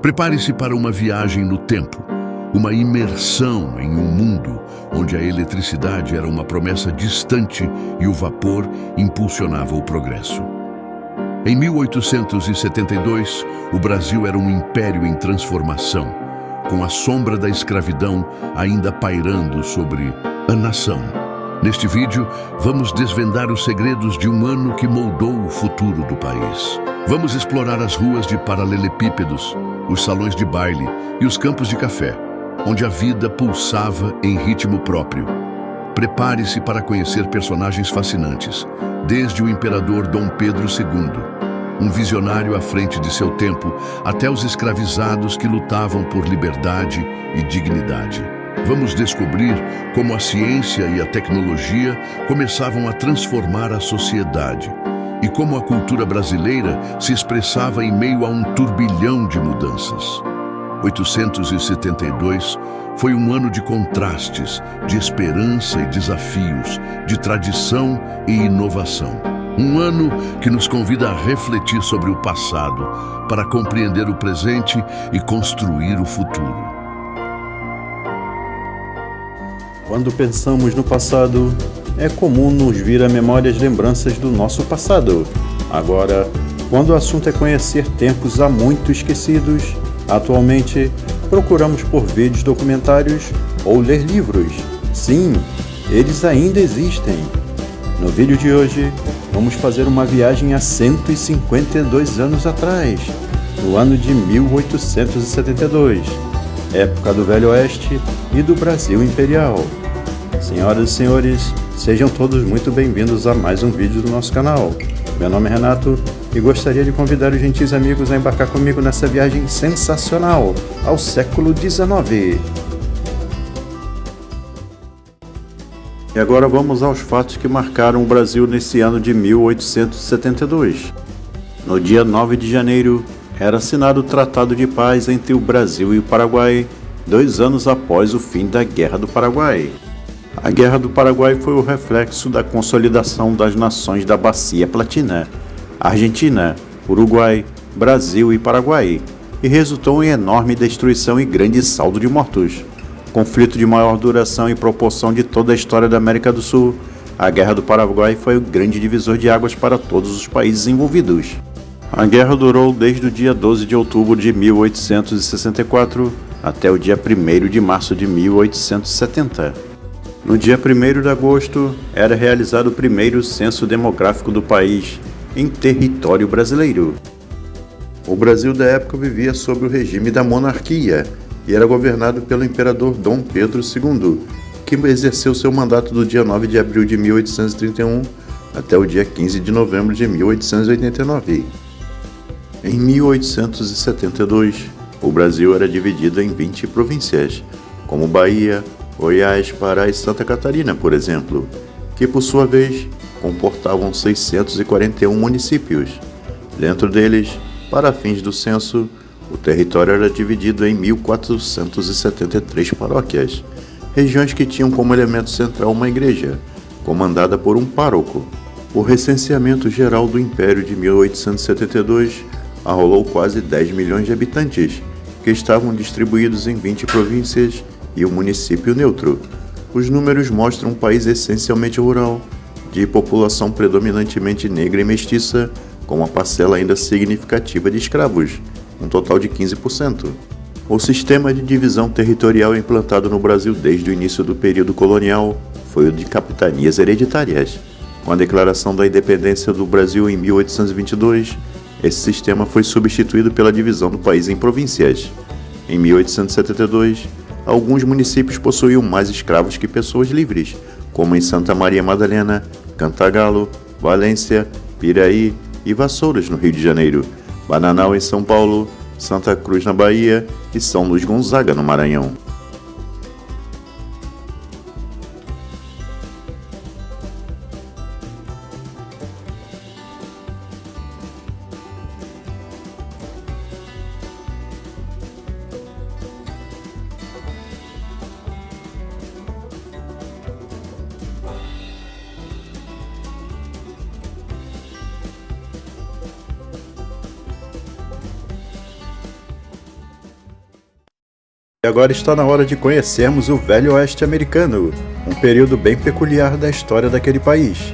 Prepare-se para uma viagem no tempo, uma imersão em um mundo onde a eletricidade era uma promessa distante e o vapor impulsionava o progresso. Em 1872, o Brasil era um império em transformação, com a sombra da escravidão ainda pairando sobre a nação. Neste vídeo, vamos desvendar os segredos de um ano que moldou o futuro do país. Vamos explorar as ruas de paralelepípedos, os salões de baile e os campos de café, onde a vida pulsava em ritmo próprio. Prepare-se para conhecer personagens fascinantes, desde o imperador Dom Pedro II, um visionário à frente de seu tempo, até os escravizados que lutavam por liberdade e dignidade. Vamos descobrir como a ciência e a tecnologia começavam a transformar a sociedade e como a cultura brasileira se expressava em meio a um turbilhão de mudanças. 872 foi um ano de contrastes, de esperança e desafios, de tradição e inovação. Um ano que nos convida a refletir sobre o passado para compreender o presente e construir o futuro. Quando pensamos no passado, é comum nos vir à memória as lembranças do nosso passado. Agora, quando o assunto é conhecer tempos há muito esquecidos, atualmente procuramos por vídeos documentários ou ler livros. Sim, eles ainda existem. No vídeo de hoje, vamos fazer uma viagem a 152 anos atrás, no ano de 1872, época do Velho Oeste e do Brasil Imperial. Senhoras e senhores, sejam todos muito bem-vindos a mais um vídeo do nosso canal. Meu nome é Renato e gostaria de convidar os gentis amigos a embarcar comigo nessa viagem sensacional ao século XIX. E agora vamos aos fatos que marcaram o Brasil nesse ano de 1872. No dia 9 de janeiro, era assinado o Tratado de Paz entre o Brasil e o Paraguai, 2 anos após o fim da Guerra do Paraguai. A Guerra do Paraguai foi o reflexo da consolidação das nações da Bacia Platina, Argentina, Uruguai, Brasil e Paraguai, e resultou em enorme destruição e grande saldo de mortos. Conflito de maior duração e proporção de toda a história da América do Sul, a Guerra do Paraguai foi o grande divisor de águas para todos os países envolvidos. A guerra durou desde o dia 12 de outubro de 1864 até o dia 1º de março de 1870. No dia 1º de agosto, era realizado o primeiro censo demográfico do país, em território brasileiro. O Brasil da época vivia sob o regime da monarquia e era governado pelo imperador Dom Pedro II, que exerceu seu mandato do dia 9 de abril de 1831 até o dia 15 de novembro de 1889. Em 1872, o Brasil era dividido em 20 províncias, como Bahia, Goiás, Pará e Santa Catarina, por exemplo, que por sua vez comportavam 641 municípios. Dentro deles, para fins do censo, o território era dividido em 1.473 paróquias, regiões que tinham como elemento central uma igreja, comandada por um pároco. O recenseamento geral do Império de 1872 arrolou quase 10 milhões de habitantes, que estavam distribuídos em 20 províncias e um município neutro. Os números mostram um país essencialmente rural, de população predominantemente negra e mestiça, com uma parcela ainda significativa de escravos, um total de 15%. O sistema de divisão territorial implantado no Brasil desde o início do período colonial foi o de capitanias hereditárias. Com a declaração da independência do Brasil em 1822, esse sistema foi substituído pela divisão do país em províncias. Em 1872, alguns municípios possuíam mais escravos que pessoas livres, como em Santa Maria Madalena, Cantagalo, Valência, Piraí e Vassouras, no Rio de Janeiro, Bananal, em São Paulo, Santa Cruz, na Bahia e São Luís Gonzaga, no Maranhão. agora está na hora de conhecermos o Velho Oeste americano, um período bem peculiar da história daquele país.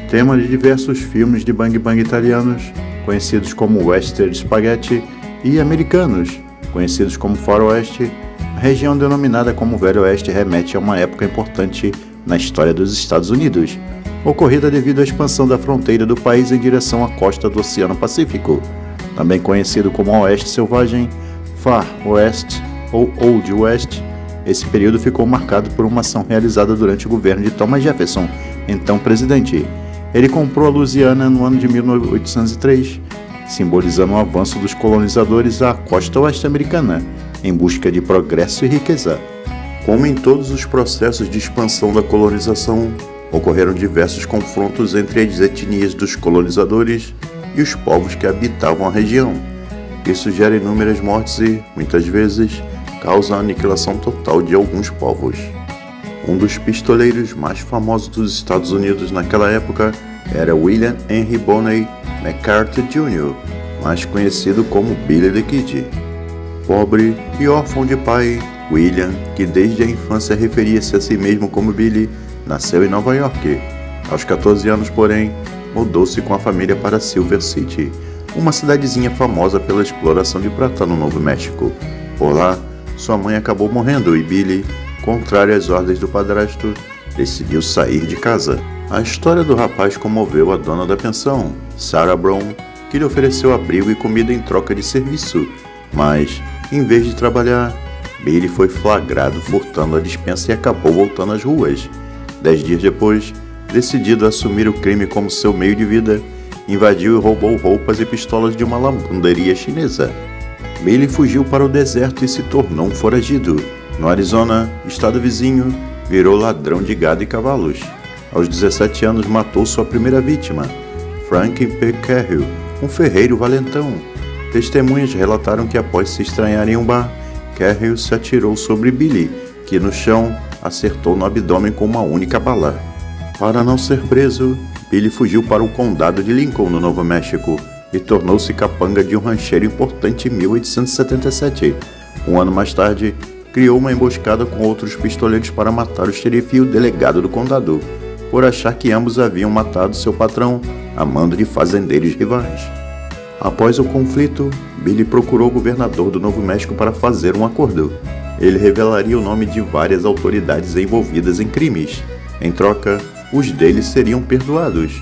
Tema de diversos filmes de bang bang italianos, conhecidos como Western Spaghetti, e americanos, conhecidos como Faroeste, a região denominada como Velho Oeste remete a uma época importante na história dos Estados Unidos, ocorrida devido à expansão da fronteira do país em direção à costa do Oceano Pacífico, também conhecido como Oeste Selvagem, Far West ou Old West. Esse período ficou marcado por uma ação realizada durante o governo de Thomas Jefferson, então presidente. Ele comprou a Louisiana no ano de 1803, simbolizando o avanço dos colonizadores à costa oeste americana, em busca de progresso e riqueza. Como em todos os processos de expansão da colonização, ocorreram diversos confrontos entre as etnias dos colonizadores e os povos que habitavam a região. Isso gera inúmeras mortes e, muitas vezes, causa a aniquilação total de alguns povos. Um dos pistoleiros mais famosos dos Estados Unidos naquela época era William Henry Bonney McCarthy Jr., mais conhecido como Billy the Kid. Pobre e órfão de pai, William, que desde a infância referia-se a si mesmo como Billy, nasceu em Nova York. Aos 14 anos, porém, mudou-se com a família para Silver City, uma cidadezinha famosa pela exploração de prata no Novo México. Por lá, sua mãe acabou morrendo e Billy, contrário às ordens do padrasto, decidiu sair de casa. A história do rapaz comoveu a dona da pensão, Sarah Brown, que lhe ofereceu abrigo e comida em troca de serviço. Mas, em vez de trabalhar, Billy foi flagrado furtando a despensa e acabou voltando às ruas. 10 dias depois, decidido a assumir o crime como seu meio de vida, invadiu e roubou roupas e pistolas de uma lavanderia chinesa. Billy fugiu para o deserto e se tornou um foragido. No Arizona, estado vizinho, virou ladrão de gado e cavalos. Aos 17 anos matou sua primeira vítima, Frank P. Carrill, um ferreiro valentão. Testemunhas relataram que após se estranhar em um bar, Carrill se atirou sobre Billy, que no chão acertou no abdômen com uma única bala. Para não ser preso, Billy fugiu para o condado de Lincoln, no Novo México, e tornou-se capanga de um rancheiro importante em 1877. Um ano mais tarde, criou uma emboscada com outros pistoleiros para matar o xerife e o delegado do condado, por achar que ambos haviam matado seu patrão a mando de fazendeiros rivais. Após o conflito, Billy procurou o governador do Novo México para fazer um acordo. Ele revelaria o nome de várias autoridades envolvidas em crimes. Em troca, os deles seriam perdoados.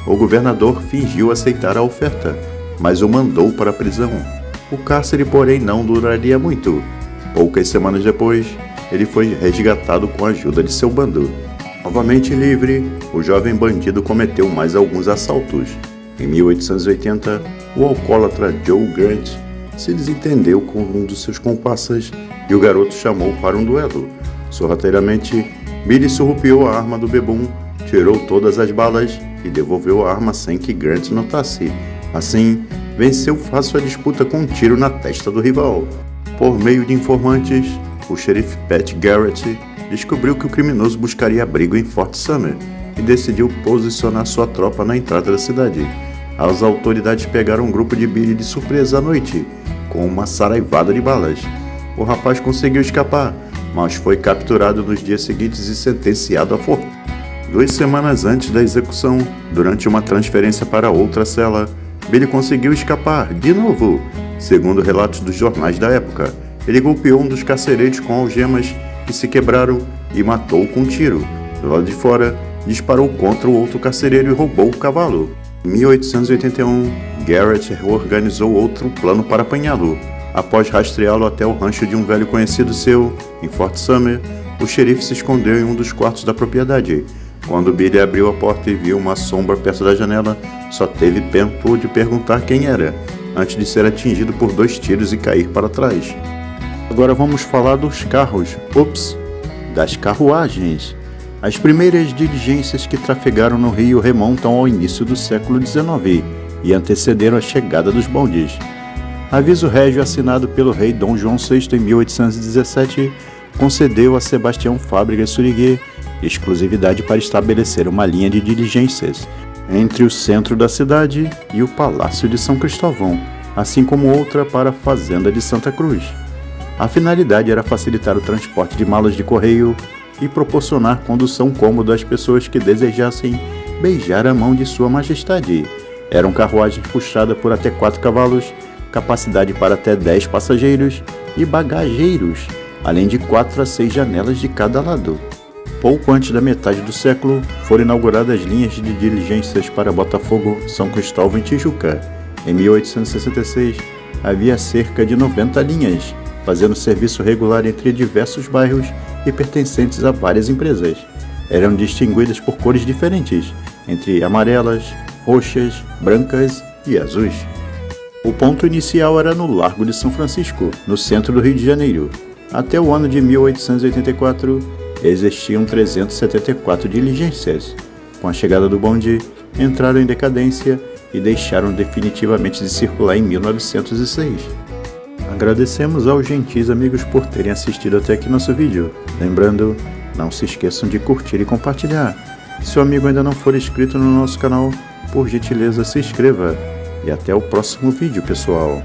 O governador fingiu aceitar a oferta, mas o mandou para a prisão. O cárcere, porém, não duraria muito. Poucas semanas depois, ele foi resgatado com a ajuda de seu bando. Novamente livre, o jovem bandido cometeu mais alguns assaltos. Em 1880, o alcoólatra Joe Grant se desentendeu com um dos seus comparsas e o garoto chamou para um duelo. Sorrateiramente, Billy surrupiou a arma do bebum, tirou todas as balas e devolveu a arma sem que Grant notasse. Assim, venceu fácil a disputa com um tiro na testa do rival. Por meio de informantes, o xerife Pat Garrett descobriu que o criminoso buscaria abrigo em Fort Summer e decidiu posicionar sua tropa na entrada da cidade. As autoridades pegaram um grupo de Billy de surpresa à noite, com uma saraivada de balas. O rapaz conseguiu escapar, mas foi capturado nos dias seguintes e sentenciado à forca. 2 semanas antes da execução, durante uma transferência para outra cela, Billy conseguiu escapar, de novo. Segundo relatos dos jornais da época, ele golpeou um dos carcereiros com algemas que se quebraram e matou com um tiro. Do lado de fora, disparou contra o outro carcereiro e roubou o cavalo. Em 1881, Garrett organizou outro plano para apanhá-lo. Após rastreá-lo até o rancho de um velho conhecido seu, em Fort Summer, o xerife se escondeu em um dos quartos da propriedade. Quando Billy abriu a porta e viu uma sombra perto da janela, só teve tempo de perguntar quem era, antes de ser atingido por 2 tiros e cair para trás. Agora vamos falar dos carros, das carruagens. As primeiras diligências que trafegaram no Rio remontam ao início do século XIX e antecederam a chegada dos bondes. Aviso régio assinado pelo rei Dom João VI em 1817 concedeu a Sebastião Fábricas Suriguet exclusividade para estabelecer uma linha de diligências entre o centro da cidade e o Palácio de São Cristóvão, assim como outra para a Fazenda de Santa Cruz. A finalidade era facilitar o transporte de malas de correio e proporcionar condução cômoda às pessoas que desejassem beijar a mão de Sua Majestade. Eram carruagens puxadas por até 4 cavalos, capacidade para até 10 passageiros e bagageiros, além de 4 a 6 janelas de cada lado. Pouco antes da metade do século, foram inauguradas linhas de diligências para Botafogo, São Cristóvão e Tijuca. Em 1866, havia cerca de 90 linhas, fazendo serviço regular entre diversos bairros e pertencentes a várias empresas. Eram distinguidas por cores diferentes, entre amarelas, roxas, brancas e azuis. O ponto inicial era no Largo de São Francisco, no centro do Rio de Janeiro. Até o ano de 1884, existiam 374 diligências. Com a chegada do bonde, entraram em decadência e deixaram definitivamente de circular em 1906. Agradecemos aos gentis amigos por terem assistido até aqui nosso vídeo. Lembrando, não se esqueçam de curtir e compartilhar. Se o amigo ainda não for inscrito no nosso canal, por gentileza se inscreva. E até o próximo vídeo, pessoal.